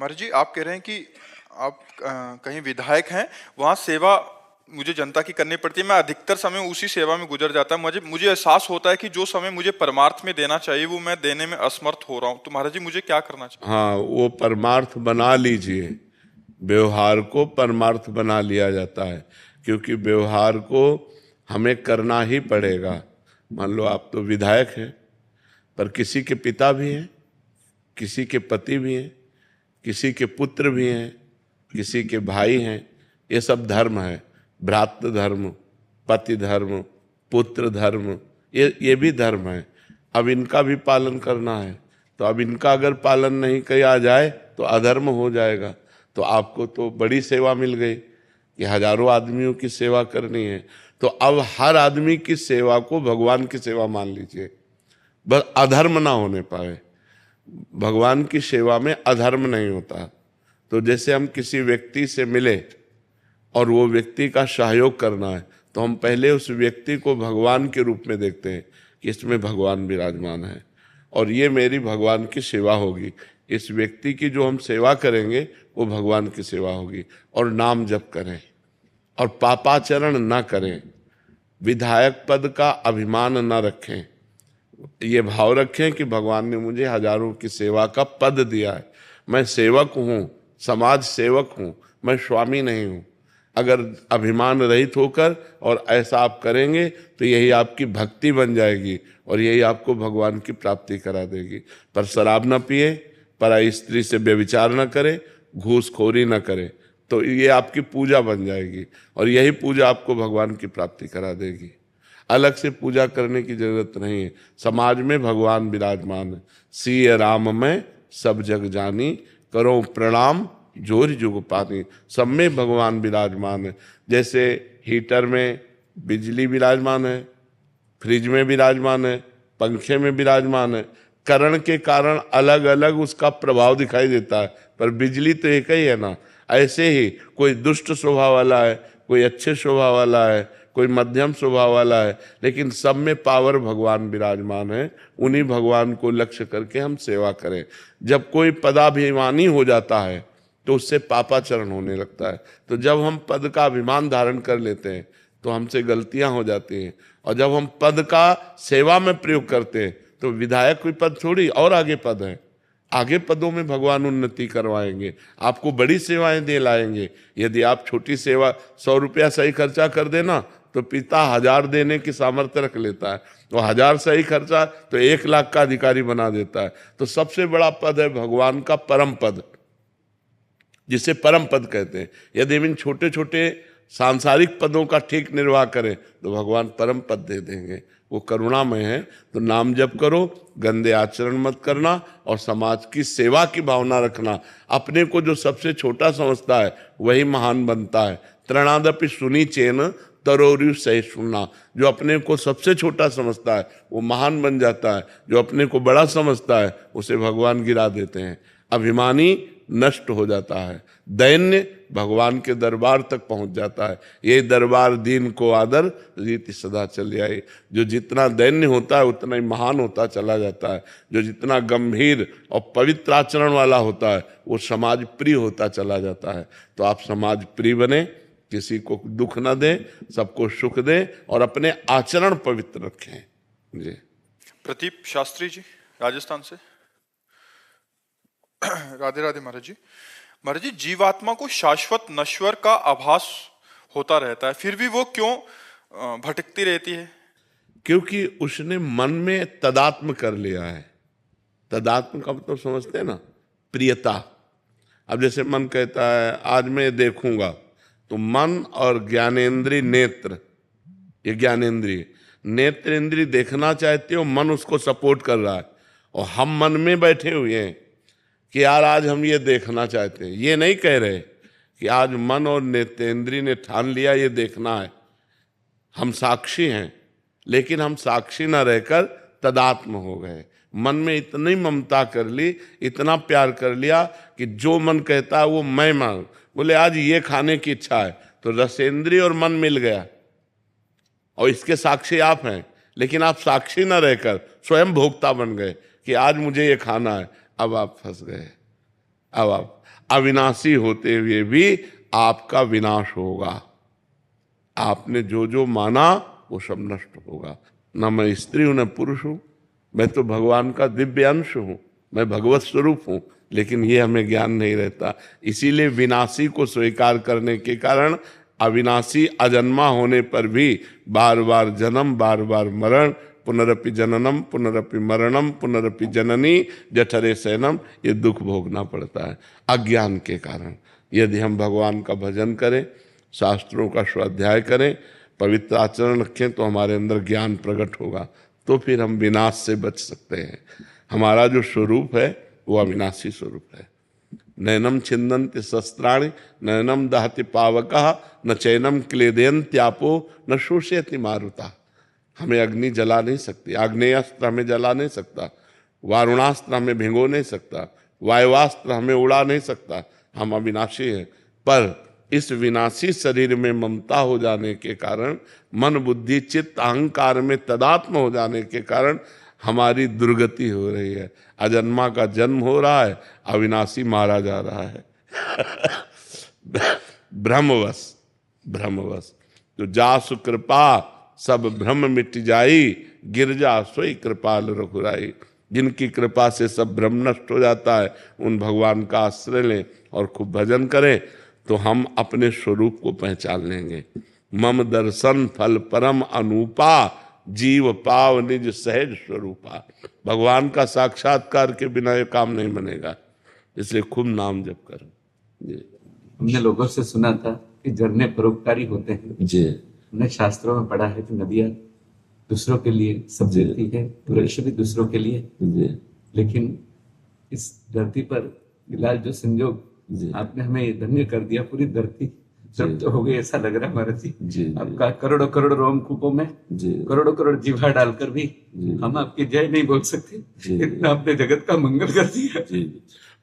महाराज जी, आप कह रहे हैं कि आप कहीं विधायक हैं, वहाँ सेवा मुझे जनता की करनी पड़ती है। मैं अधिकतर समय उसी सेवा में गुजर जाता है। मुझे एहसास होता है कि जो समय मुझे परमार्थ में देना चाहिए वो मैं देने में असमर्थ हो रहा हूँ। तो महाराज जी, मुझे क्या करना चाहिए? हाँ, वो परमार्थ बना लीजिए। व्यवहार को परमार्थ बना लिया जाता है, क्योंकि व्यवहार को हमें करना ही पड़ेगा। मान लो आप तो विधायक हैं, पर किसी के पिता भी हैं, किसी के पति भी हैं, किसी के पुत्र भी हैं, किसी के भाई हैं। ये सब धर्म है। भ्रातृ धर्म, पति धर्म, पुत्र धर्म, ये भी धर्म है। अब इनका भी पालन करना है। तो अब इनका अगर पालन नहीं किया जाए तो अधर्म हो जाएगा। तो आपको तो बड़ी सेवा मिल गई कि हजारों आदमियों की सेवा करनी है। तो अब हर आदमी की सेवा को भगवान की सेवा मान लीजिए, बस अधर्म ना होने पाए। भगवान की सेवा में अधर्म नहीं होता। तो जैसे हम किसी व्यक्ति से मिले और वो व्यक्ति का सहयोग करना है, तो हम पहले उस व्यक्ति को भगवान के रूप में देखते हैं कि इसमें भगवान विराजमान है और ये मेरी भगवान की सेवा होगी। इस व्यक्ति की जो हम सेवा करेंगे वो भगवान की सेवा होगी। और नाम जप करें और पापाचरण ना करें। विधायक पद का अभिमान न रखें। ये भाव रखें कि भगवान ने मुझे हजारों की सेवा का पद दिया है, मैं सेवक हूँ, समाज सेवक हूँ, मैं स्वामी नहीं हूँ। अगर अभिमान रहित होकर और ऐसा आप करेंगे तो यही आपकी भक्ति बन जाएगी और यही आपको भगवान की प्राप्ति करा देगी। पर शराब न पिए, पराई स्त्री से व्यभिचार न करे, घूसखोरी न करे, तो ये आपकी पूजा बन जाएगी और यही पूजा आपको भगवान की प्राप्ति करा देगी। अलग से पूजा करने की जरूरत नहीं है। समाज में भगवान विराजमान है। सिय राम में सब जग जानी, करो प्रणाम जोर जुग पानी। सब में भगवान विराजमान है। जैसे हीटर में बिजली विराजमान है, फ्रिज में विराजमान है, पंखे में विराजमान है। करण के कारण अलग अलग उसका प्रभाव दिखाई देता है, पर बिजली तो एक ही है ना। ऐसे ही कोई दुष्ट स्वभाव वाला है, कोई अच्छे स्वभाव वाला है, कोई मध्यम स्वभाव वाला है, लेकिन सब में पावर भगवान विराजमान है। उन्हीं भगवान को लक्ष्य करके हम सेवा करें। जब कोई पदाभिमानी हो जाता है तो उससे पापाचरण होने लगता है। तो जब हम पद का अभिमान धारण कर लेते हैं तो हमसे गलतियां हो जाती हैं। और जब हम पद का सेवा में प्रयोग करते हैं तो विधायक कोई पद थोड़ी, और आगे पद है। आगे पदों में भगवान उन्नति करवाएंगे, आपको बड़ी सेवाएं दे लाएंगे। यदि आप छोटी सेवा 100 रुपया सही खर्चा कर देना तो पिता 1000 देने की सामर्थ्य रख लेता है, तो 1000 सही खर्चा तो 1 लाख का अधिकारी बना देता है। तो सबसे बड़ा पद है भगवान का परम पद, जिसे परम पद कहते हैं। यदि इन छोटे छोटे सांसारिक पदों का ठीक निर्वाह करें तो भगवान परम पद दे देंगे। वो करुणामय है। तो नाम जप करो, गंदे आचरण मत करना और समाज की सेवा की भावना रखना। अपने को जो सबसे छोटा समझता है वही महान बनता है। तृणादपि सुनी चेन तरोरु सही सुनना। जो अपने को सबसे छोटा समझता है वो महान बन जाता है, जो अपने को बड़ा समझता है उसे भगवान गिरा देते हैं। अभिमानी नष्ट हो जाता है, दैन्य भगवान के दरबार तक पहुंच जाता है। ये दरबार दीन को आदर रीति सदा चली आई। जो जितना दैन्य होता है उतना ही महान होता चला जाता है। जो जितना गंभीर और पवित्र आचरण वाला होता है वो समाज प्रिय होता चला जाता है। तो आप समाज प्रिय बने, किसी को दुख न दें, सबको सुख दें और अपने आचरण पवित्र रखें। जी। प्रदीप शास्त्री जी, राजस्थान से। राधे राधे महाराज जी। महाराज जी, जीवात्मा को शाश्वत नश्वर का आभास होता रहता है, फिर भी वो क्यों भटकती रहती है? क्योंकि उसने मन में तदात्म कर लिया है। तदात्म का मतलब समझते हैं ना, प्रियता। अब जैसे मन कहता है आज मैं देखूंगा, तो मन और ज्ञानेंद्रिय नेत्र, ये ज्ञानेंद्रिय, नेत्र इंद्रिय देखना चाहते हो, मन उसको सपोर्ट कर रहा है। और हम मन में बैठे हुए हैं कि यार आज हम ये देखना चाहते हैं। ये नहीं कह रहे कि आज मन और नेत्रेंद्रिय ने ठान लिया ये देखना है। हम साक्षी हैं, लेकिन हम साक्षी न रहकर तदात्म हो गए। मन में इतनी ममता कर ली, इतना प्यार कर लिया कि जो मन कहता है वो मैं मांग। बोले आज ये खाने की इच्छा है, तो रसेंद्रिय और मन मिल गया और इसके साक्षी आप हैं। लेकिन आप साक्षी न रहकर स्वयं भोक्ता बन गए कि आज मुझे ये खाना है। अब आप फंस गए। अब आप अविनाशी होते हुए भी आपका विनाश होगा। आपने जो जो माना वो सब नष्ट होगा। न मैं स्त्री हूं न पुरुष हूं, मैं तो भगवान का दिव्य अंश हूं, मैं भगवत स्वरूप हूं, लेकिन ये हमें ज्ञान नहीं रहता। इसीलिए विनाशी को स्वीकार करने के कारण अविनाशी अजन्मा होने पर भी बार बार जन्म, बार बार मरण, पुनरपि जननम पुनरपि मरणम पुनरपि जननी जठरे शयनम, ये दुख भोगना पड़ता है अज्ञान के कारण। यदि हम भगवान का भजन करें, शास्त्रों का स्वाध्याय करें, पवित्र आचरण रखें, तो हमारे अंदर ज्ञान प्रकट होगा, तो फिर हम विनाश से बच सकते हैं। हमारा जो स्वरूप है वो अविनाशी स्वरूप है। नैनम छिन्दन्ति शस्त्राणि नैनम दहति पावकः न चैनम क्लेदयन्त्यापो न शोषयति मारुता। हमें अग्नि जला नहीं सकती, आग्नेयास्त्र हमें जला नहीं सकता, वारुणास्त्र हमें भिगो नहीं सकता, वायुवास्त्र हमें उड़ा नहीं सकता। हम अविनाशी हैं, पर इस विनाशी शरीर में ममता हो जाने के कारण, मन बुद्धि चित्त अहंकार में तदात्म हो जाने के कारण हमारी दुर्गति हो रही है। अजन्मा का जन्म हो रहा है, अविनाशी मारा जा रहा है। भ्रमवश भ्रमवश तो जासु कृपा सब भ्रम मिट जाई, गिरजा सोई कृपाल रघुराई। जिनकी कृपा से सब भ्रम नष्ट हो जाता है, उन भगवान का आश्रय लें और खूब भजन करें, तो हम अपने स्वरूप को पहचान लेंगे। मम दर्शन फल परम अनूपा, जीव पाव निज सहज स्वरूपा। भगवान का साक्षात्कार के बिना ये काम नहीं बनेगा, इसलिए खूब नाम जप करो जी। हमने लोगों से सुना था कि झरने परोपकारी होते हैं जी। हमने शास्त्रों में पढ़ा है कि नदियां दूसरों के लिए सब देती है, वृक्ष भी दूसरों के लिए जी। लेकिन इस धरती पर फिलहाल जो संजोग आपने हमें ये धन्य कर दिया, पूरी धरती तृप्त हो गई ऐसा लग रहा है महाराज जी। आपका करोड़ों करोड़ रोमकूपों में करोड़ों करोड़ जीवा डालकर भी हम आपकी जय नहीं बोल सकते, इतना आपने जगत का मंगल कर दिया।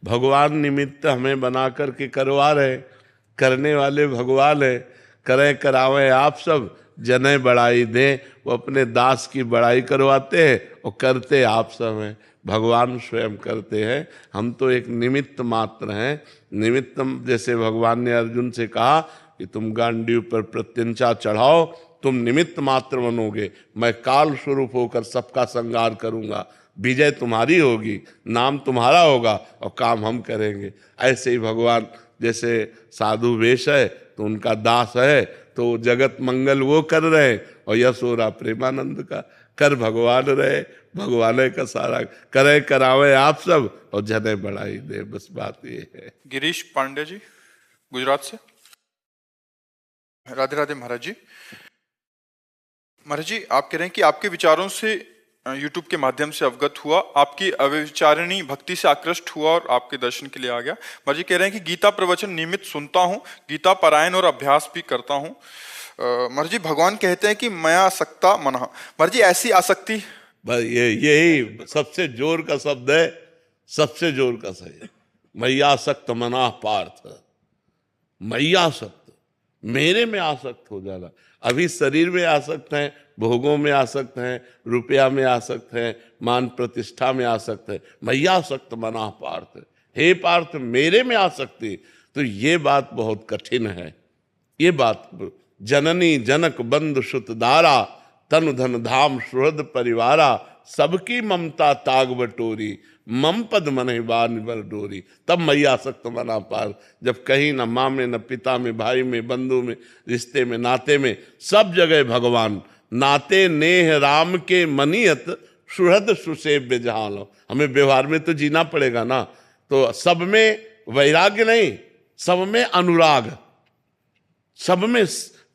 भगवान निमित्त हमें बना करके करवा रहे, करने वाले भगवान है। करें करावें आप सब, जने बड़ाई दें, वो अपने दास की बड़ाई करवाते हैं और करते आप सब हैं। भगवान स्वयं करते हैं, हम तो एक निमित्त मात्र हैं। निमित्त, जैसे भगवान ने अर्जुन से कहा कि तुम गांडीव पर प्रत्यंचा चढ़ाओ, तुम निमित्त मात्र बनोगे, मैं काल स्वरूप होकर सबका संहार करूंगा, विजय तुम्हारी होगी, नाम तुम्हारा होगा और काम हम करेंगे। ऐसे ही भगवान जैसे साधु वेश है तो उनका दास है, तो जगत मंगल वो कर रहे और यश हो रहा प्रेमानंद का। कर भगवान रहे, भगवान का सारा करे करावे आप सब और जने बढ़ाई दे, बस बात ये है। गिरीश पांडे जी गुजरात से। राधे राधे महाराज जी। महाराज जी, आप कह रहे हैं कि आपके विचारों से यूट्यूब के माध्यम से अवगत हुआ, आपकी अविचारणी भक्ति से आकृष्ट हुआ और आपके दर्शन के लिए आ गया। महाराज जी कह रहे हैं कि गीता प्रवचन नियमित सुनता हूँ, गीता पारायण और अभ्यास भी करता हूँ। महाराज जी, भगवान कहते हैं कि मया आसक्ता मनः। महाराज जी, ऐसी आसक्ति, यही सबसे जोर का शब्द है, सबसे जोर का सही है। मैया आसक्त मना पार्थ, मैया आसक्त, मेरे में आसक्त हो जाना। अभी शरीर में आसक्त हैं, भोगों में आसक्त हैं, रुपया में आसक्त हैं, मान प्रतिष्ठा में आसक्त है। मैया आसक्त मना पार्थ, हे पार्थ मेरे में आसक्ति। तो ये बात बहुत कठिन है। ये बात जननी जनक बंधु सुत दारा, तनु धन धाम सुहृद परिवारा, सबकी ममता ताग बटोरी, मम पद मन बान बर डोरी। तब मैया आसक्त मना पार। जब कहीं न माँ में, न पिता में, भाई में, बंधु में, रिश्ते में, नाते में, सब जगह भगवान। नाते नेह राम के मनियत, सुहृद सुसेव्य जहां लो। हमें व्यवहार में तो जीना पड़ेगा ना, तो सब में वैराग्य नहीं, सब में अनुराग, सब में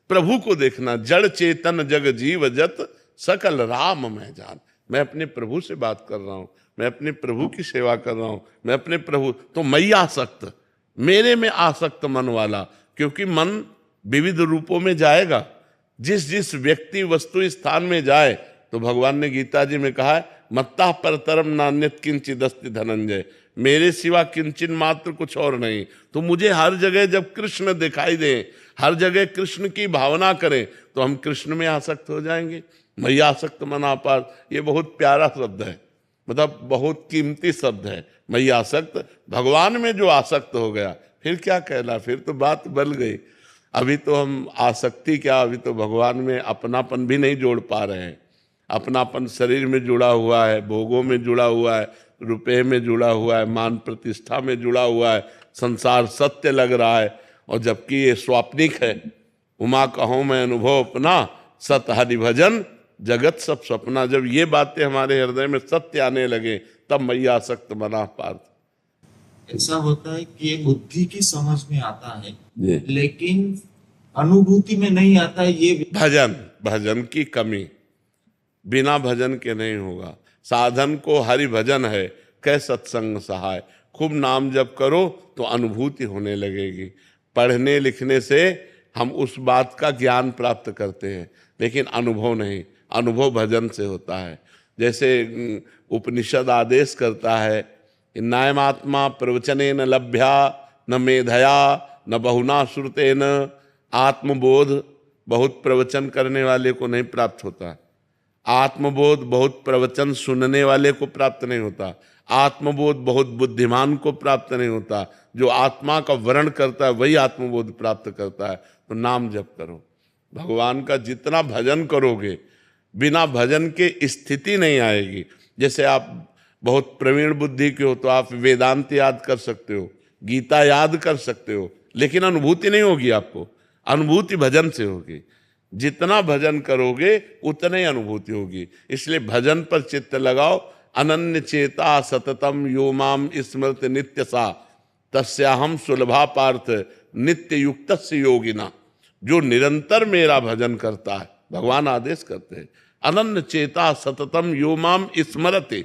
प्रभु को देखना। जड़ चेतन जग जीव जत, सकल राम मैं जान। मैं अपने प्रभु से बात कर रहा हूं, मैं अपने प्रभु की सेवा कर रहा हूं, मैं अपने प्रभु। तो मैया आसक्त, मेरे में आसक्त मन वाला, क्योंकि मन विविध रूपों में जाएगा। जिस जिस व्यक्ति वस्तु स्थान में जाए, तो भगवान ने गीता जी में कहा है, मत्ता परतरम नान्यत किंचित अस्ति धनंजय, मेरे सिवा किंचिन मात्र कुछ और नहीं। तो मुझे हर जगह जब कृष्ण दिखाई दे, हर जगह कृष्ण की भावना करें, तो हम कृष्ण में आसक्त हो जाएंगे। मैया आसक्त मना पार, ये बहुत प्यारा शब्द है। मतलब बहुत कीमती शब्द है। मैया आसक्त, भगवान में जो आसक्त हो गया फिर क्या कहना, फिर तो बात बन गई। अभी तो हम आसक्ति क्या, अभी तो भगवान में अपनापन भी नहीं जोड़ पा रहे हैं। अपनापन शरीर में जुड़ा हुआ है, भोगों में जुड़ा हुआ है, रुपए में जुड़ा हुआ है, मान प्रतिष्ठा में जुड़ा हुआ है, संसार सत्य लग रहा है, और जबकि ये स्वाप्निक है। उमा कहूँ मैं अनुभव अपना, सत हरि भजन जगत सब सपना। जब ये बातें हमारे हृदय में सत्य आने लगे तब मैया आसक्त बना पार्थ। ऐसा होता है कि ये बुद्धि की समझ में आता है जी। लेकिन अनुभूति में नहीं आता है। ये भजन की कमी, बिना भजन के नहीं होगा। साधन को हरि भजन है, कै सत्संग सहाय। खूब नाम जप करो तो अनुभूति होने लगेगी। पढ़ने लिखने से हम उस बात का ज्ञान प्राप्त करते हैं, लेकिन अनुभव नहीं। अनुभव भजन से होता है। जैसे उपनिषद आदेश करता है, नायमात्मा प्रवचनेन लभ्या न मेधया न बहुना श्रुतेन। आत्मबोध बहुत प्रवचन करने वाले को नहीं प्राप्त होता। आत्मबोध बहुत प्रवचन सुनने वाले को प्राप्त नहीं होता। आत्मबोध बहुत बुद्धिमान को प्राप्त नहीं होता। जो आत्मा का वर्ण करता है वही आत्मबोध प्राप्त करता है। तो नाम जप करो, भगवान का जितना भजन करोगे, बिना भजन के स्थिति नहीं आएगी। जैसे आप बहुत प्रवीण बुद्धि के हो तो आप वेदांत याद कर सकते हो, गीता याद कर सकते हो, लेकिन अनुभूति नहीं होगी आपको। अनुभूति भजन से होगी। जितना भजन करोगे उतने अनुभूति होगी। इसलिए भजन पर चित्त लगाओ। अनन्य चेता सततम यो माम स्मृत नित्य सा, तस्याहम सुलभा पार्थ नित्य युक्तस्य योगिना। जो निरंतर मेरा भजन करता है, भगवान आदेश करते हैं, अनन्य चेता सततम यो माम स्मरते।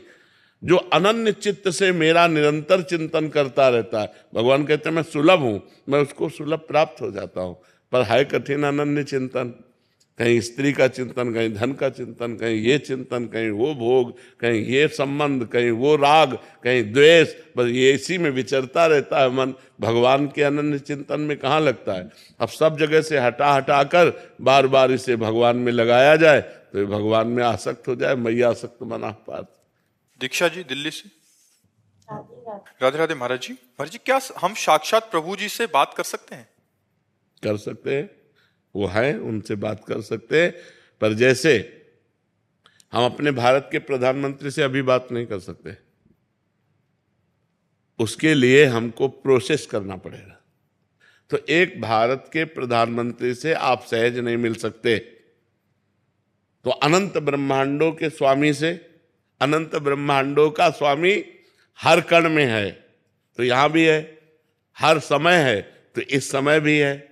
जो अनन्य चित्त से मेरा निरंतर चिंतन करता रहता है, भगवान कहते हैं मैं सुलभ हूं, मैं उसको सुलभ प्राप्त हो जाता हूं। पर है कठिन अनन्य चिंतन। कहीं स्त्री का चिंतन, कहीं धन का चिंतन, कहीं ये चिंतन, कहीं वो भोग, कहीं ये संबंध, कहीं वो राग, कहीं द्वेष, बस ये इसी में विचरता रहता है मन। भगवान के अनन्य चिंतन में कहाँ लगता है। अब सब जगह से हटा हटा कर बार बार इसे भगवान में लगाया जाए तो ये भगवान में आसक्त हो जाए। मैया आसक्त बना पार्थ। दीक्षा जी दिल्ली से। राधे राधे महाराज जी। महाराज जी, क्या हम साक्षात प्रभु जी से बात कर सकते हैं? कर सकते हैं, वो है, उनसे बात कर सकते हैं। पर जैसे हम अपने भारत के प्रधानमंत्री से अभी बात नहीं कर सकते, उसके लिए हमको प्रोसेस करना पड़ेगा। तो एक भारत के प्रधानमंत्री से आप सहज नहीं मिल सकते। तो अनंत ब्रह्मांडों के स्वामी से, अनंत ब्रह्मांडों का स्वामी हर कण में है, तो यहां भी है। हर समय है तो इस समय भी है।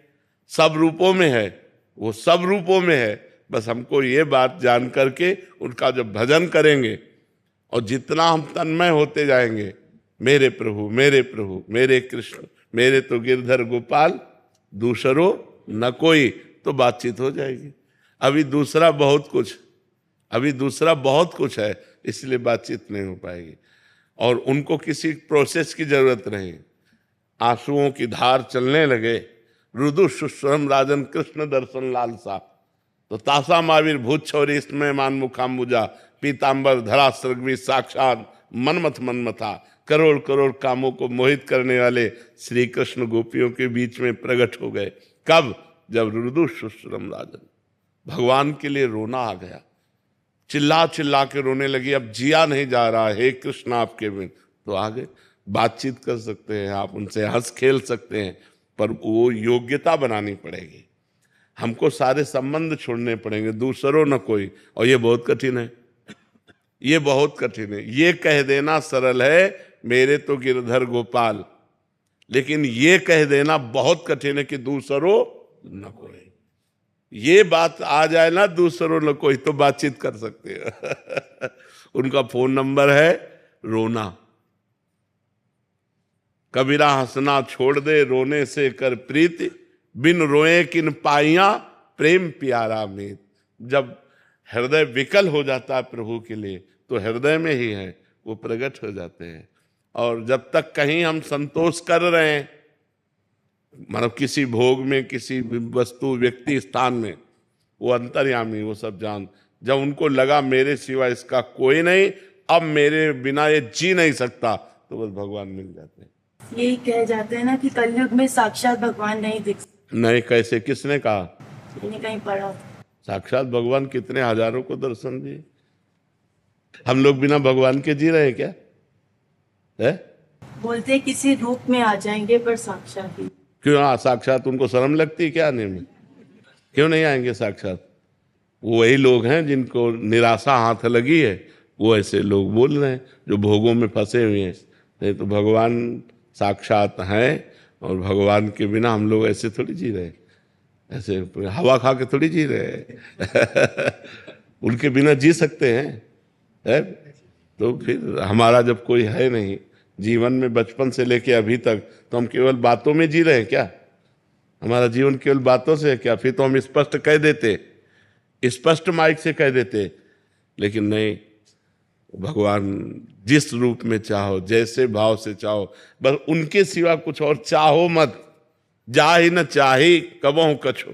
सब रूपों में है, वो सब रूपों में है। बस हमको ये बात जान करके उनका जब भजन करेंगे और जितना हम तन्मय होते जाएंगे, मेरे प्रभु मेरे प्रभु मेरे कृष्ण मेरे तो गिरधर गोपाल दूसरो न कोई, तो बातचीत हो जाएगी। अभी दूसरा बहुत कुछ है, इसलिए बातचीत नहीं हो पाएगी। और उनको किसी प्रोसेस की जरूरत नहीं। आंसुओं की धार चलने लगे, रुदु सुस्वरम राजन कृष्ण दर्शन लालसा, तो तासा माविर भूत छौरी इसमें मान मुखाम्बुजा, पीतांबर धरा सृग्वी साक्षात मनमथ मनमथा। करोड़ करोड़ कामों को मोहित करने वाले श्री कृष्ण गोपियों के बीच में प्रकट हो गए। कब? जब रुदु सुस्वरम राजन, भगवान के लिए रोना आ गया। चिल्ला चिल्ला के रोने लगी, अब जिया नहीं जा रहा, हे कृष्ण आपके बिन। तो आगे बातचीत कर सकते हैं, आप उनसे हंस खेल सकते हैं, पर वो योग्यता बनानी पड़ेगी। हमको सारे संबंध छोड़ने पड़ेंगे, दूसरों न कोई। और ये बहुत कठिन है, ये बहुत कठिन है। ये कह देना सरल है, मेरे तो गिरधर गोपाल, लेकिन ये कह देना बहुत कठिन है कि दूसरों न कोई। ये बात आ जाए ना, दूसरों न कोई, तो बातचीत कर सकते हैं। उनका फोन नंबर है रोना। कबीरा हंसना छोड़ दे, रोने से कर प्रीति, बिन रोए किन पाइया प्रेम प्यारा मीत। जब हृदय विकल हो जाता है प्रभु के लिए, तो हृदय में ही है, वो प्रकट हो जाते हैं। और जब तक कहीं हम संतोष कर रहे हैं, मतलब किसी भोग में, किसी वस्तु व्यक्ति स्थान में, वो अंतर्यामी, वो सब जान। जब उनको लगा मेरे सिवा इसका कोई नहीं, अब मेरे बिना ये जी नहीं सकता, तो बस भगवान मिल जाते हैं। यही कह जाते हैं ना कि कलयुग में साक्षात भगवान नहीं दिख सकते। नहीं, कैसे, किसने कहा? मैंने कहीं पढ़ा। साक्षात भगवान कितने हजारों को दर्शन दिए। हम लोग बिना भगवान के जी रहे हैं क्या? है? बोलते हैं किसी रूप में आ जाएंगे पर साक्षात ही। क्यों साक्षात? उनको शर्म लगती है क्या आने में? क्यों नहीं आएंगे साक्षात? वो वही लोग हैं जिनको निराशा हाथ लगी है, वो ऐसे लोग बोल रहे हैं जो भोगों में फंसे हुए हैं। नहीं तो भगवान साक्षात हैं, और भगवान के बिना हम लोग ऐसे थोड़ी जी रहे, ऐसे हवा खा के थोड़ी जी रहे उनके बिना जी सकते हैं, है? तो फिर हमारा जब कोई है नहीं जीवन में, बचपन से लेके अभी तक, तो हम केवल बातों में जी रहे हैं क्या? हमारा जीवन केवल बातों से है क्या? फिर तो हम स्पष्ट कह देते, स्पष्ट माइक से कह देते, लेकिन नहीं। भगवान जिस रूप में चाहो, जैसे भाव से चाहो, बस उनके सिवा कुछ और चाहो मत। जा ही न चाही कबहु कछु,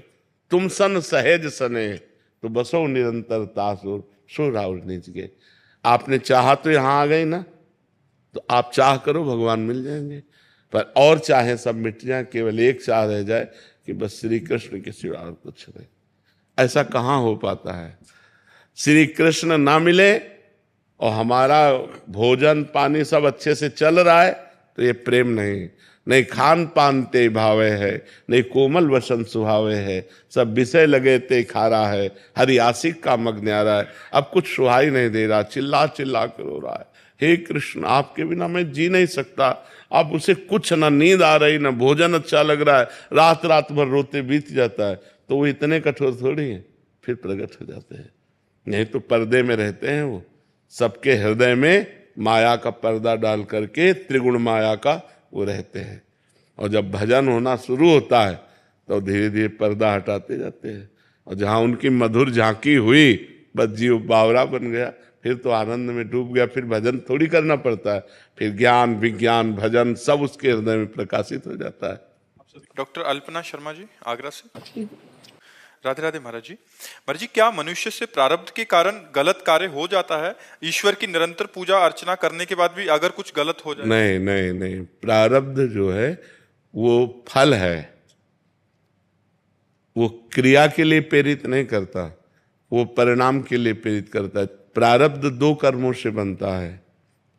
तुम सन सहेज सने, तो बसो निरंतर तासुर सो राउर निज के। आपने चाहा तो यहां आ गए ना, तो आप चाह करो, भगवान मिल जाएंगे। पर और चाहे सब मिट जाए, केवल एक चाह रह जाए कि बस श्री कृष्ण के सिवा और कुछ नहीं। ऐसा कहाँ हो पाता है? श्री कृष्ण ना मिले और हमारा भोजन पानी सब अच्छे से चल रहा है, तो ये प्रेम नहीं। नहीं खान पान ते भावे है, नहीं कोमल वसन सुहावे है, सब विषय लगे ते खारा है, हरि आशिक का मग न्यारा है। अब कुछ सुहाई नहीं दे रहा, चिल्ला चिल्ला कर रो रहा है, हे कृष्ण आपके बिना मैं जी नहीं सकता। अब उसे कुछ ना नींद आ रही, ना भोजन अच्छा लग रहा है, रात रात भर रोते बीत जाता है। तो वो इतने कठोर थोड़ी है, फिर प्रकट हो जाते हैं। नहीं तो पर्दे में रहते हैं वो, सबके हृदय में माया का पर्दा डाल करके त्रिगुण माया का वो रहते हैं। और जब भजन होना शुरू होता है तो धीरे धीरे पर्दा हटाते जाते हैं, और जहाँ उनकी मधुर झांकी हुई, बस जीव बावरा बन गया, फिर तो आनंद में डूब गया। फिर भजन थोड़ी करना पड़ता है, फिर ज्ञान विज्ञान भजन सब उसके हृदय में प्रकाशित हो जाता है। डॉक्टर अल्पना शर्मा जी, आगरा से। राधे राधे महाराज जी। महाराज जी, क्या मनुष्य से प्रारब्ध के कारण गलत कार्य हो जाता है? ईश्वर की निरंतर पूजा अर्चना करने के बाद भी अगर कुछ गलत हो जाए? नहीं नहीं नहीं, प्रारब्ध जो है वो फल है, वो क्रिया के लिए प्रेरित नहीं करता, वो परिणाम के लिए प्रेरित करता है। प्रारब्ध दो कर्मों से बनता है,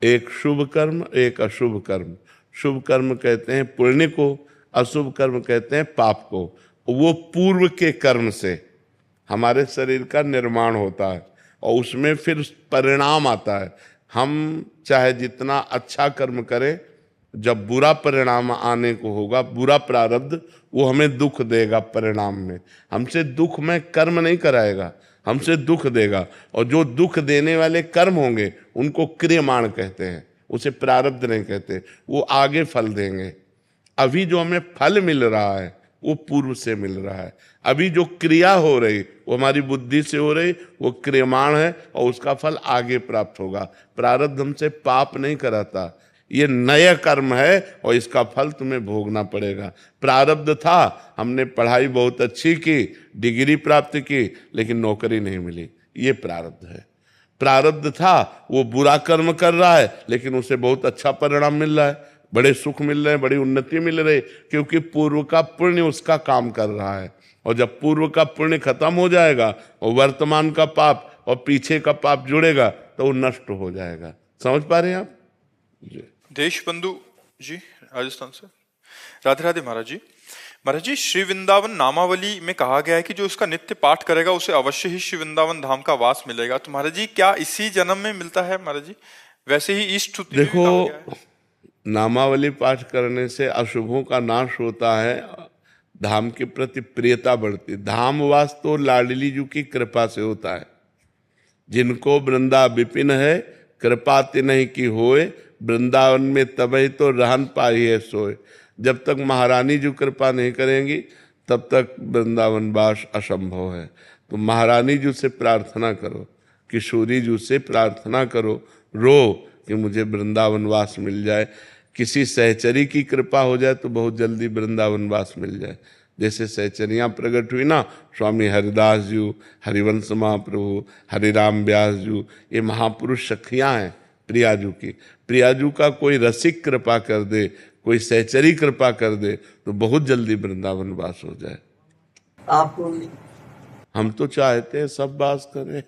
एक शुभ कर्म, एक अशुभ कर्म। शुभ कर्म कहते हैं पुण्य को, अशुभ कर्म कहते हैं पाप को। वो पूर्व के कर्म से हमारे शरीर का निर्माण होता है, और उसमें फिर परिणाम आता है। हम चाहे जितना अच्छा कर्म करें, जब बुरा परिणाम आने को होगा, बुरा प्रारब्ध, वो हमें दुख देगा परिणाम में। हमसे दुख में कर्म नहीं कराएगा, हमसे दुख देगा। और जो दुख देने वाले कर्म होंगे उनको क्रियमाण कहते हैं, उसे प्रारब्ध नहीं कहते, वो आगे फल देंगे। अभी जो हमें फल मिल रहा है वो पूर्व से मिल रहा है। अभी जो क्रिया हो रही वो हमारी बुद्धि से हो रही, वो क्रियमाण है, और उसका फल आगे प्राप्त होगा। प्रारब्ध हमसे पाप नहीं कराता, ये नया कर्म है और इसका फल तुम्हें भोगना पड़ेगा। प्रारब्ध था, हमने पढ़ाई बहुत अच्छी की, डिग्री प्राप्त की, लेकिन नौकरी नहीं मिली, ये प्रारब्ध है। प्रारब्ध था, वो बुरा कर्म कर रहा है, लेकिन उसे बहुत अच्छा परिणाम मिल रहा है, बड़े सुख मिल रहे हैं, बड़ी उन्नति मिल रही, क्योंकि पूर्व का पुण्य उसका काम कर रहा है। और जब पूर्व का पुण्य खत्म हो जाएगा और वर्तमान का पाप और पीछे का पाप जुड़ेगा, तो वो नष्ट हो जाएगा। समझ पा रहे हैं आप जी? देश बंधु जी, राजस्थान से। राधे राधे महाराज जी। महाराज जी, श्री वृंदावन नामावली में कहा गया है कि जो इसका नित्य पाठ करेगा उसे अवश्य ही श्री वृंदावन धाम का वास मिलेगा। तो महाराज जी, क्या इसी जन्म में मिलता है महाराज जी? वैसे ही इस स्तुति में कहा गया है। नामावली पाठ करने से अशुभों का नाश होता है, धाम के प्रति प्रियता बढ़ती है। धामवास तो लाडली जी की कृपा से होता है। जिनको वृंदा विपिन है, कृपा तिन्हि की होए, वृंदावन में तबही तो रहन पाइए सोए। जब तक महारानी जी कृपा नहीं करेंगी तब तक वृंदावन वास असंभव है। तो महारानी जी से प्रार्थना करो, किशोरी जी से प्रार्थना करो, रो कि मुझे वृंदावन वास मिल जाए। किसी सहचरी की कृपा हो जाए तो बहुत जल्दी वृंदावन वास मिल जाए। जैसे सहचरियाँ प्रकट हुई ना, स्वामी हरिदास जी, हरिवंश महाप्रभु, हरिराम व्यास जी, ये महापुरुष सखियाँ हैं, प्रियाजू की। प्रियाजू का कोई रसिक कृपा कर दे, कोई सहचरी कृपा कर दे तो बहुत जल्दी वृंदावन वास हो जाए। आप हम तो चाहते हैं सब वास करें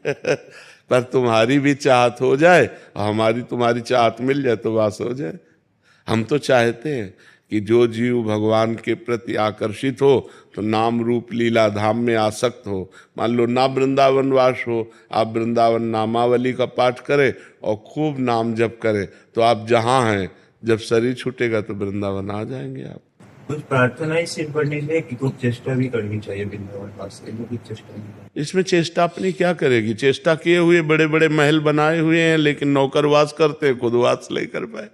पर तुम्हारी भी चाहत हो जाए और हमारी तुम्हारी चाहत मिल जाए तो वास हो जाए। हम तो चाहते हैं कि जो जीव भगवान के प्रति आकर्षित हो तो नाम रूप लीला धाम में आसक्त हो। मान लो ना वृंदावन वास हो, आप वृंदावन नामावली का पाठ करें और खूब नाम जप करें तो आप जहाँ हैं, जब शरीर छूटेगा तो वृंदावन आ जाएंगे आप। कुछ प्रार्थनाएं सिर्फ पढ़ने से कि कुछ चेष्टा भी करनी चाहिए वृंदावन वास के लिए, कुछ चेष्टा नहीं। इसमें चेष्टा अपनी क्या करेगी? चेष्टा किए हुए बड़े बड़े महल बनाए हुए हैं लेकिन नौकरवास करते हैं, खुद वास नहीं कर पाए।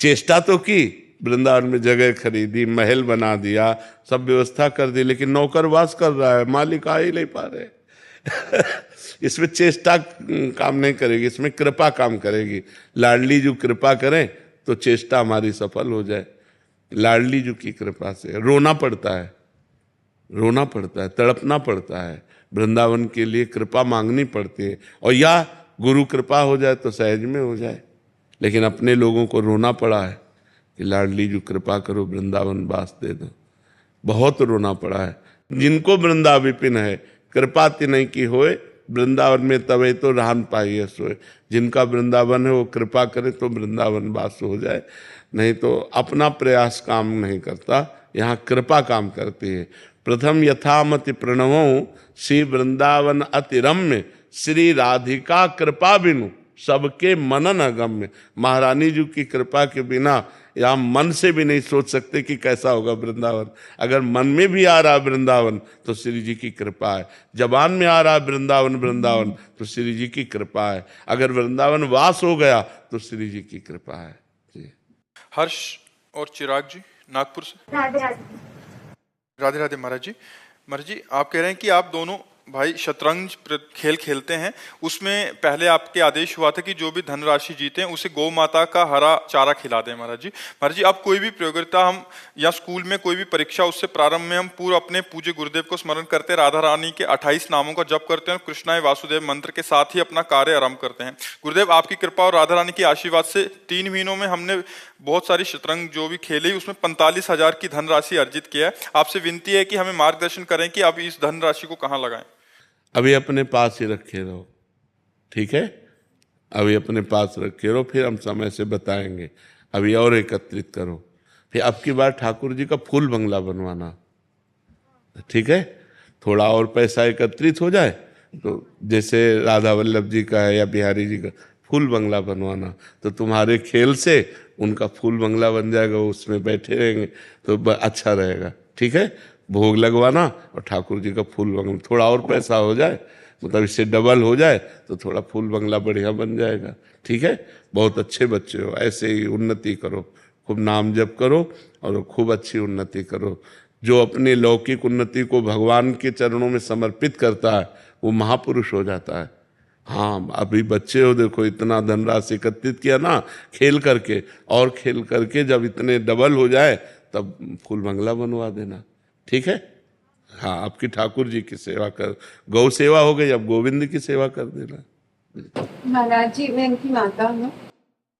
चेष्टा तो की, वृंदावन में जगह खरीदी, महल बना दिया, सब व्यवस्था कर दी, लेकिन नौकरवास कर रहा है, मालिक आ ही नहीं पा रहे इसमें चेष्टा काम नहीं करेगी, इसमें कृपा काम करेगी। लाडली जो कृपा करें तो चेष्टा हमारी सफल हो जाए। लाडली जो की कृपा से रोना पड़ता है, रोना पड़ता है, तड़पना पड़ता है, वृंदावन के लिए कृपा मांगनी पड़ती है। और या गुरु कृपा हो जाए तो सहज में हो जाए, लेकिन अपने लोगों को रोना पड़ा है कि लाडली जो कृपा करो वृंदावन वास दे दो। बहुत रोना पड़ा है। जिनको वृंदा विपिन है कृपा तिनय की होए, वृंदावन में तवे तो रहन पाइए सोए। जिनका वृंदावन है वो कृपा करे तो वृंदावन वास हो जाए, नहीं तो अपना प्रयास काम नहीं करता, यहाँ कृपा काम करती है। प्रथम यथामति प्रणवों श्री वृंदावन अति रम्य, श्री राधिका कृपा बिनु सबके मनन अगम्य। महारानी जी की कृपा के बिना या मन से भी नहीं सोच सकते कि कैसा होगा वृंदावन। अगर मन में भी आ रहा वृंदावन तो श्री जी की कृपा है, जबान में आ रहा वृंदावन वृंदावन तो श्री जी की कृपा है, अगर वृंदावन वास हो गया तो श्री जी की कृपा है जी। हर्ष और चिराग जी नागपुर से। राधे राधे। राधे राधे महाराज जी। महाराज जी, आप कह रहे हैं कि आप दोनों भाई शतरंज खेल खेलते हैं, उसमें पहले आपके आदेश हुआ था कि जो भी धनराशि जीते हैं उसे गौ माता का हरा चारा खिला दें। महाराज जी, अब कोई भी प्रतियोगिता हम या स्कूल में कोई भी परीक्षा, उससे प्रारंभ में हम पूरा अपने पूज्य गुरुदेव को स्मरण करते, राधा रानी के 28 नामों का जप करते हैं और कृष्णाय वासुदेव मंत्र के साथ ही अपना कार्य आरंभ करते हैं। गुरुदेव आपकी कृपा और राधा रानी के आशीर्वाद से 3 महीनों में हमने बहुत सारी शतरंज जो भी खेली उसमें 45,000 की धनराशि अर्जित किया है। आपसे विनती है कि हमें मार्गदर्शन करें कि अब इस धनराशि को कहाँ लगाएं। अभी अपने पास ही रखे रहो, ठीक है? अभी अपने पास रखे रहो, फिर हम समय से बताएंगे। अभी और एकत्रित करो, फिर अब की बार ठाकुर जी का फूल बंगला बनवाना, ठीक है? थोड़ा और पैसा एकत्रित हो जाए तो जैसे राधा वल्लभ जी का है या बिहारी जी का फूल बंगला बनवाना, तो तुम्हारे खेल से उनका फूल बंगला बन जाएगा, उसमें बैठे रहेंगे तो अच्छा रहेगा, ठीक है? भोग लगवाना और ठाकुर जी का फूल बंगला, थोड़ा और पैसा हो जाए, मतलब इससे डबल हो जाए तो थोड़ा फूल बंगला बढ़िया बन जाएगा, ठीक है? बहुत अच्छे बच्चे हो, ऐसे ही उन्नति करो, खूब नाम जप करो और खूब अच्छी उन्नति करो। जो अपनी लौकिक उन्नति को भगवान के चरणों में समर्पित करता है वो महापुरुष हो जाता है। हाँ, अभी बच्चे हो, देखो इतना धनराशि एकत्रित किया ना खेल करके, और खेल करके जब इतने डबल हो जाए तब फूल बंगला बनवा देना, ठीक है? हाँ, आपकी ठाकुर जी की सेवा कर, गौ सेवा हो गई, अब गोविंद की सेवा कर देना। महाराज जी, मैं इनकी माता हूँ,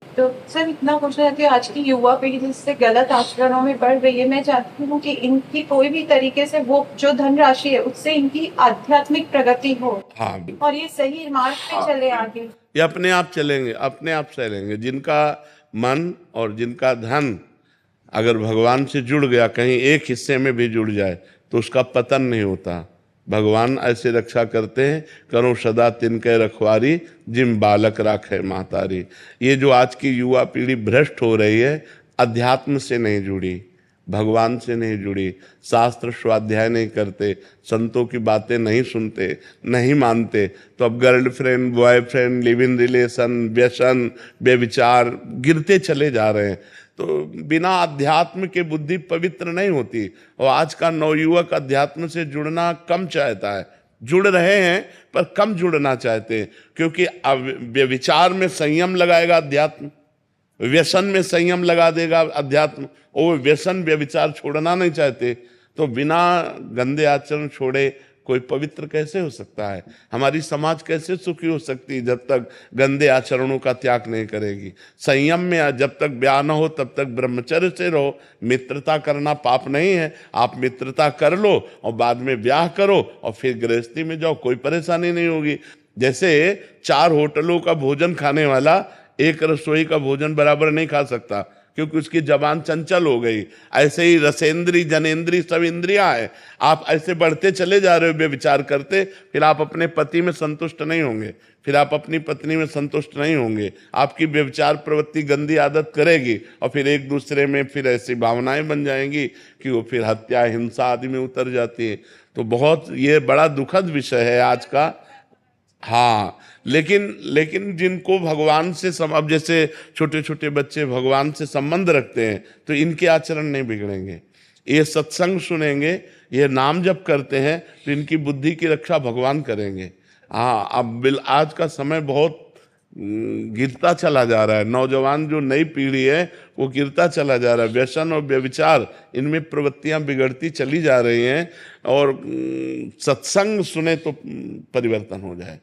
तो सर इतना पूछना चाहती हूँ, आज की युवा पीढ़ी जिससे गलत आचरणों में बढ़ रही है, मैं चाहती हूँ कि इनकी कोई भी तरीके से वो जो धनराशि है उससे इनकी आध्यात्मिक प्रगति हो। हाँ, और ये सही मार्ग पे चले आगे। ये अपने आप चलेंगे, अपने आप चलेंगे। जिनका मन और जिनका धन अगर भगवान से जुड़ गया, कहीं एक हिस्से में भी जुड़ जाए तो उसका पतन नहीं होता। भगवान ऐसे रक्षा करते हैं, करो सदा तिनके रखवारी, जिम बालक राखे मातारी। ये जो आज की युवा पीढ़ी भ्रष्ट हो रही है, अध्यात्म से नहीं जुड़ी, भगवान से नहीं जुड़ी, शास्त्र स्वाध्याय नहीं करते, संतों की बातें नहीं सुनते, नहीं मानते, तो अब girlfriend, boyfriend, live in relation, व्यसन, व्यभिचार गिरते चले जा रहे हैं। तो बिना अध्यात्म के बुद्धि पवित्र नहीं होती। और आज का नवयुवक अध्यात्म से जुड़ना कम चाहता है, जुड़ रहे हैं पर कम जुड़ना चाहते हैं, क्योंकि व्यभिचार में संयम लगाएगा अध्यात्म, व्यसन में संयम लगा देगा अध्यात्म, और व्यसन व्यभिचार छोड़ना नहीं चाहते। तो बिना गंदे आचरण छोड़े कोई पवित्र कैसे हो सकता है? हमारी समाज कैसे सुखी हो सकती है जब तक गंदे आचरणों का त्याग नहीं करेगी? संयम में जब तक ब्याह न हो तब तक ब्रह्मचर्य से रहो। मित्रता करना पाप नहीं है, आप मित्रता कर लो और बाद में ब्याह करो और फिर गृहस्थी में जाओ, कोई परेशानी नहीं होगी। जैसे 4 होटलों का भोजन खाने वाला एक रसोई का भोजन बराबर नहीं खा सकता, क्योंकि उसकी जबान चंचल हो गई। ऐसे ही रसेंद्री जनेंद्री सब इंद्रियां हैं। आप ऐसे बढ़ते चले जा रहे हो बेविचार करते, फिर आप अपने पति में संतुष्ट नहीं होंगे, फिर आप अपनी पत्नी में संतुष्ट नहीं होंगे, आपकी व्यभिचार प्रवृत्ति गंदी आदत करेगी और फिर एक दूसरे में फिर ऐसी भावनाएं बन जाएंगी कि वो फिर हत्या हिंसा आदि में उतर जाती है। तो बहुत ये बड़ा दुखद विषय है आज का। हाँ, लेकिन जिनको भगवान से अब जैसे छोटे छोटे बच्चे भगवान से संबंध रखते हैं तो इनके आचरण नहीं बिगड़ेंगे। ये सत्संग सुनेंगे, ये नाम जप करते हैं तो इनकी बुद्धि की रक्षा भगवान करेंगे। हाँ, अब आज का समय बहुत गिरता चला जा रहा है। नौजवान जो नई पीढ़ी है वो गिरता चला जा रहा है। व्यसन और व्यभिचार इनमें प्रवृत्तियां बिगड़ती चली जा रही हैं। और सत्संग सुने तो परिवर्तन हो जाए।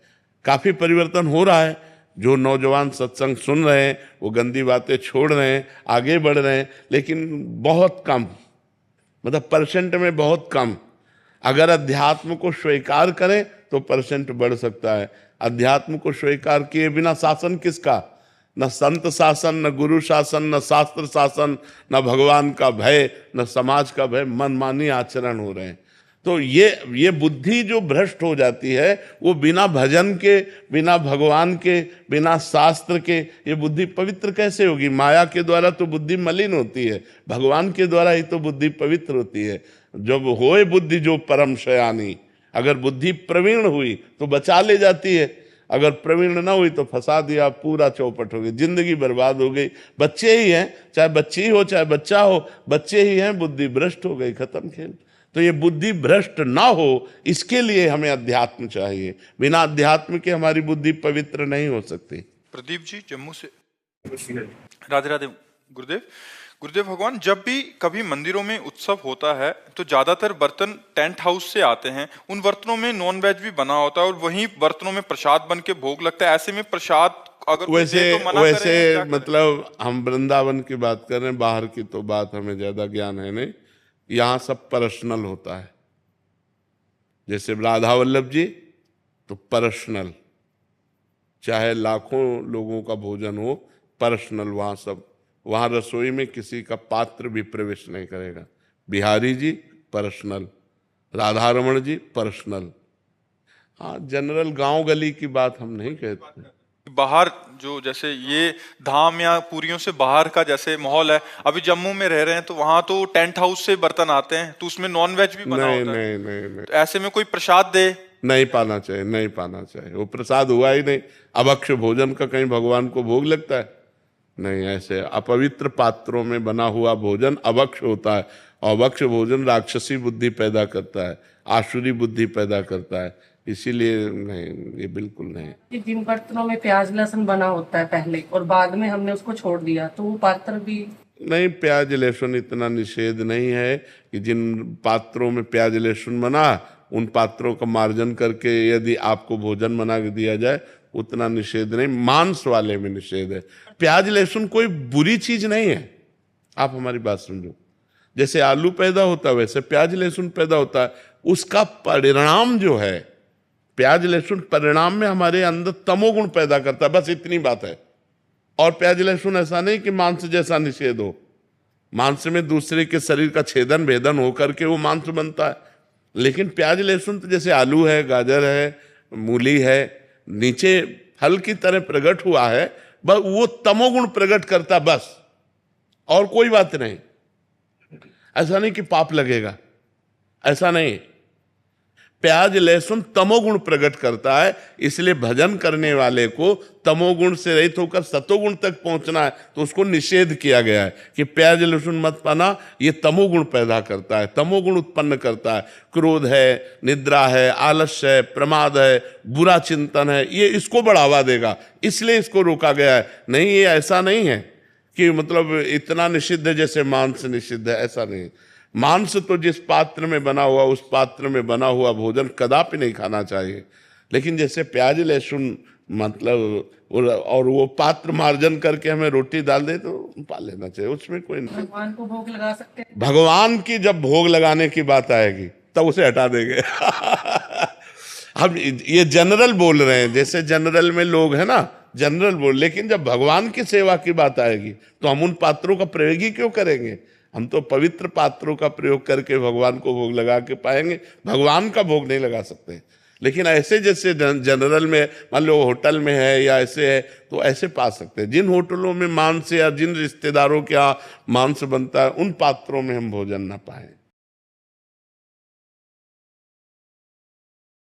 काफी परिवर्तन हो रहा है। जो नौजवान सत्संग सुन रहे हैं वो गंदी बातें छोड़ रहे हैं, आगे बढ़ रहे हैं, लेकिन बहुत कम, मतलब परसेंट में बहुत कम। अगर अध्यात्म को स्वीकार करें तो परसेंट बढ़ सकता है। अध्यात्म को स्वीकार किए बिना शासन किसका? न संत शासन, न गुरु शासन, न शास्त्र शासन, न भगवान का भय, न समाज का भय। मनमानी आचरण हो रहे हैं। तो ये बुद्धि जो भ्रष्ट हो जाती है वो बिना भजन के, बिना भगवान के, बिना शास्त्र के ये बुद्धि पवित्र कैसे होगी? माया के द्वारा तो बुद्धि मलिन होती है, भगवान के द्वारा ही तो बुद्धि पवित्र होती है। जब होए बुद्धि जो परम शयानी, अगर बुद्धि प्रवीण हुई तो बचा ले जाती है, अगर प्रवीण ना हुई तो फंसा दिया, पूरा चौपट हो गई, जिंदगी बर्बाद हो गई। बच्चे ही हैं, चाहे बच्ची हो चाहे बच्चा हो, बच्चे ही हैं, बुद्धि भ्रष्ट हो गई, खत्म खेल। तो ये बुद्धि भ्रष्ट ना हो इसके लिए हमें अध्यात्म चाहिए। बिना अध्यात्म के हमारी बुद्धि पवित्र नहीं हो सकती। प्रदीप जी जम्मू से। राधे राधे गुरुदेव। गुरुदेव भगवान, जब भी कभी मंदिरों में उत्सव होता है तो ज्यादातर बर्तन टेंट हाउस से आते हैं। उन बर्तनों में नॉन वेज भी बना होता है और वहीं बर्तनों में प्रसाद बन के भोग लगता है। ऐसे में प्रसाद अगर वैसे मतलब हम वृंदावन की बात कर रहे हैं, बाहर की तो बात हमें ज्यादा ज्ञान है नहीं। यहाँ सब पर्सनल होता है। जैसे राधा वल्लभ जी तो पर्सनल, चाहे लाखों लोगों का भोजन हो, पर्सनल वहाँ सब। वहाँ रसोई में किसी का पात्र भी प्रवेश नहीं करेगा। बिहारी जी पर्सनल, राधा रमण जी पर्सनल। हाँ, जनरल गांव गली की बात हम नहीं कहते। बाहर जो जैसे ये धाम या पूरियों से बाहर का जैसे माहौल है, अभी जम्मू में रह रहे हैं तो वहां तो टेंट हाउस से बर्तन आते हैं तो उसमें नॉन वेज भी बना होता है। नहीं। तो ऐसे में कोई प्रसाद दे नहीं पाना चाहिए, नहीं पाना चाहिए। वो प्रसाद हुआ ही नहीं। अभक्ष्य भोजन का कहीं भगवान को भोग लगता है? नहीं। ऐसे अपवित्र पात्रों में बना हुआ भोजन अभक्ष्य होता है। अभक्ष्य भोजन राक्षसी बुद्धि पैदा करता है, आसुरी बुद्धि पैदा करता है। इसीलिए नहीं, ये बिल्कुल नहीं। जिन बर्तनों में प्याज लहसुन बना होता है पहले और बाद में हमने उसको छोड़ दिया तो वो पात्र भी नहीं। प्याज लहसुन इतना निषेध नहीं है कि जिन पात्रों में प्याज लहसुन बना उन पात्रों का मार्जन करके यदि आपको भोजन बना के दिया जाए, उतना निषेध नहीं। मांस वाले में निषेध है। प्याज लहसुन कोई बुरी चीज नहीं है। आप हमारी बात समझो। जैसे आलू पैदा होता है वैसे प्याज लहसुन पैदा होता है। उसका परिणाम जो है, प्याज लहसुन परिणाम में हमारे अंदर तमोगुण पैदा करता है, बस इतनी बात है। और प्याज लहसुन ऐसा नहीं कि मांस जैसा निषेध हो। मांस में दूसरे के शरीर का छेदन भेदन होकर के वो मांस बनता है। लेकिन प्याज लहसुन तो जैसे आलू है, गाजर है, मूली है, नीचे फल की तरह प्रकट हुआ है, बस वो तमोगुण प्रकट करता, बस, और कोई बात नहीं। ऐसा नहीं कि पाप लगेगा, ऐसा नहीं। प्याज लहसुन तमोगुण प्रकट करता है, इसलिए भजन करने वाले को तमोगुण से रहित होकर सतोगुण तक पहुंचना है। तो उसको निषेध किया गया है कि प्याज लहसुन मत पाना, ये तमोगुण पैदा करता है, तमोगुण उत्पन्न करता है। क्रोध है, निद्रा है, आलस्य है, प्रमाद है, बुरा चिंतन है, ये इसको बढ़ावा देगा, इसलिए इसको रोका गया है। नहीं, ये ऐसा नहीं है कि मतलब इतना निषिद्ध है जैसे मांस निषिद्ध है, ऐसा नहीं। मांस तो जिस पात्र में बना हुआ उस पात्र में बना हुआ भोजन कदापि नहीं खाना चाहिए। लेकिन जैसे प्याज लहसुन मतलब और वो पात्र मार्जन करके हमें रोटी डाल दे तो पा लेना चाहिए, उसमें कोई नहीं। भगवान को भोग लगा सकते हैं। भगवान की जब भोग लगाने की बात आएगी तब उसे हटा देंगे। हम ये जनरल बोल रहे हैं, जैसे जनरल में लोग है ना, जनरल बोल, लेकिन जब भगवान की सेवा की बात आएगी तो हम उन पात्रों का प्रयोग ही क्यों करेंगे? हम तो पवित्र पात्रों का प्रयोग करके भगवान को भोग लगा के पाएंगे, भगवान का भोग नहीं लगा सकते। लेकिन ऐसे जैसे जनरल में मान लो होटल में है या ऐसे है तो ऐसे पा सकते हैं। जिन होटलों में मांस या जिन रिश्तेदारों के यहाँ मांस बनता है उन पात्रों में हम भोजन ना पाएं।